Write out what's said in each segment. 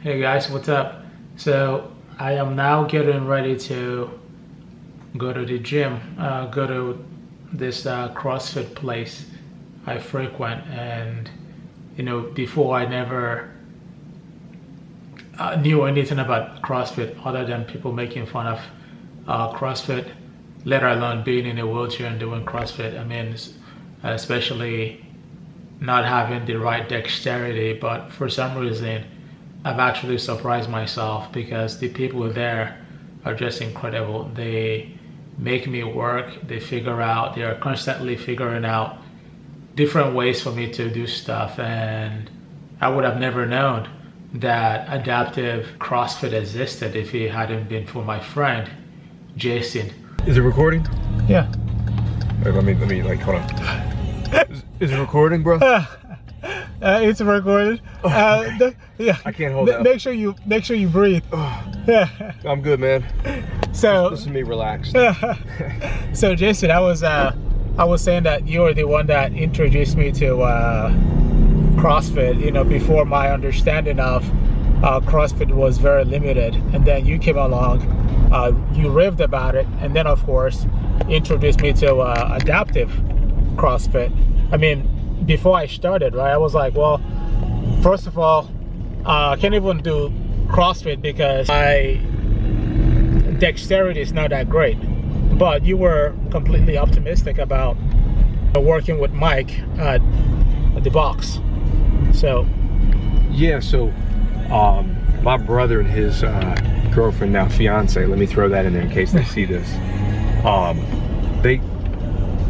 Hey guys, what's up? So I am now getting ready to go to the gym, go to this CrossFit place I frequent. And you know, before I never knew anything about CrossFit other than people making fun of CrossFit, let alone being in a wheelchair and doing CrossFit. I mean, especially not having the right dexterity, but for some reason I've actually surprised myself because the people there are just incredible. They make me work, they are constantly figuring out different ways for me to do stuff, and I would have never known that adaptive CrossFit existed if it hadn't been for my friend Jason. Is it recording? Yeah. Wait, let me like, hold on. Is it recording, bro? It's recorded. Yeah. I can't hold that. Make sure you breathe. Yeah. I'm good, man. So listen to me relaxed. So Jason, I was saying that you were the one that introduced me to CrossFit. You know, before my understanding of CrossFit was very limited, and then you came along, you raved about it, and then of course introduced me to adaptive CrossFit. I mean, before I started, right, I was like, well, first of all, I can't even do CrossFit because my dexterity is not that great. But you were completely optimistic about working with Mike at the box. So yeah, so my brother and his girlfriend, now fiance, let me throw that in there in case they see this. They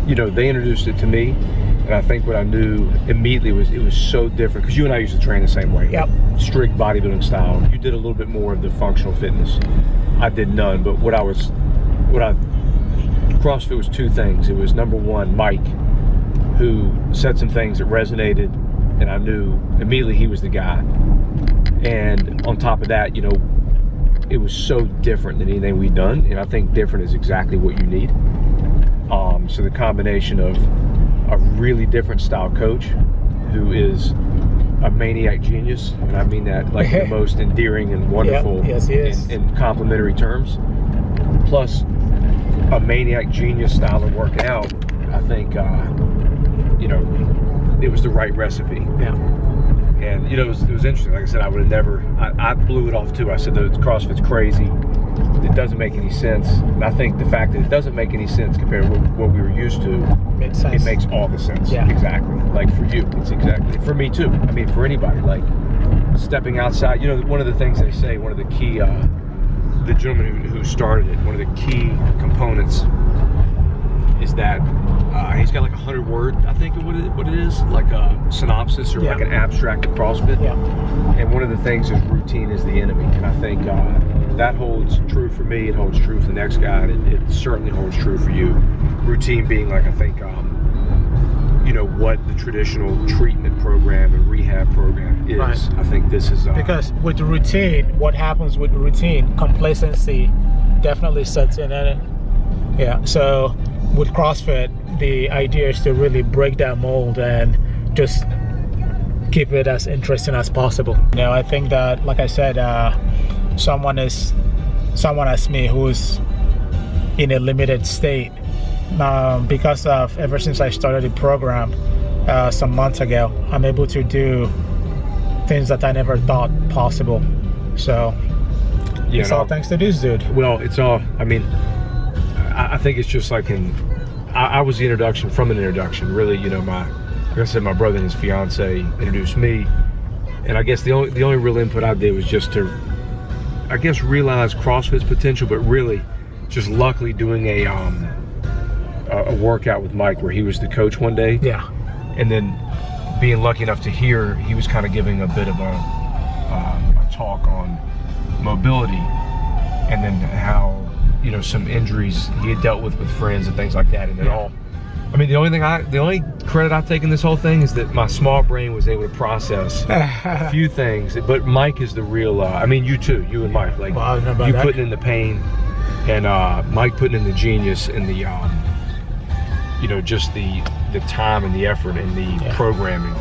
introduced it to me. And I think what I knew immediately was it was so different, because you and I used to train the same way. Yep. Strict bodybuilding style. You did a little bit more of the functional fitness. I did none. But CrossFit was two things. It was, number one, Mike, who said some things that resonated, and I knew immediately he was the guy. And on top of that, you know, it was so different than anything we'd done. And I think different is exactly what you need. So the combination of a really different style coach who is a maniac genius, and I mean that like the most endearing and wonderful, yep. Yes, he is. In complimentary terms, plus a maniac genius style of working out. I think you know, it was the right recipe. Yeah. And you know, it was interesting. Like I said, I would have never, I blew it off too. I said, CrossFit's crazy. It doesn't make any sense. And I think the fact that it doesn't make any sense compared to what we were used to, makes sense. It makes all the sense. Yeah. Exactly. Like for you, it's exactly. For me too. I mean, for anybody, like stepping outside. You know, one of the things they say, one of the key, the gentleman who started it, one of the key components is that he's got like 100 word, I think what it is, like a synopsis or like an abstract of CrossFit. Yeah. And one of the things is routine is the enemy. And I think that holds true for me. It holds true for the next guy. And it certainly holds true for you. Routine being like, I think, you know, what the traditional treatment program and rehab program is. Right. I think this is because with routine, what happens with routine, complacency definitely sets in it. Yeah. So with CrossFit, the idea is to really break that mold and just keep it as interesting as possible. You know, I think that, like I said, someone as me who's in a limited state, because of ever since I started the program some months ago, I'm able to do things that I never thought possible. So yeah, it's all thanks to this dude. Well, it's all, I mean, I think it's just like I was the introduction from an introduction, really. You know, like I said, my brother and his fiance introduced me, and I guess the only real input I did was just to, I guess, realize CrossFit's potential, but really just luckily doing a workout with Mike where he was the coach one day. Yeah. And then being lucky enough to hear he was kind of giving a bit of a talk on mobility, and then how, you know, some injuries he had dealt with friends and things like that. And it all, I mean, the only credit I take in this whole thing is that my small brain was able to process a few things. But Mike is the real, I mean, you too, you and Mike, like, well, you putting in the pain, and Mike putting in the genius and the, you know, just the time and the effort and the programming.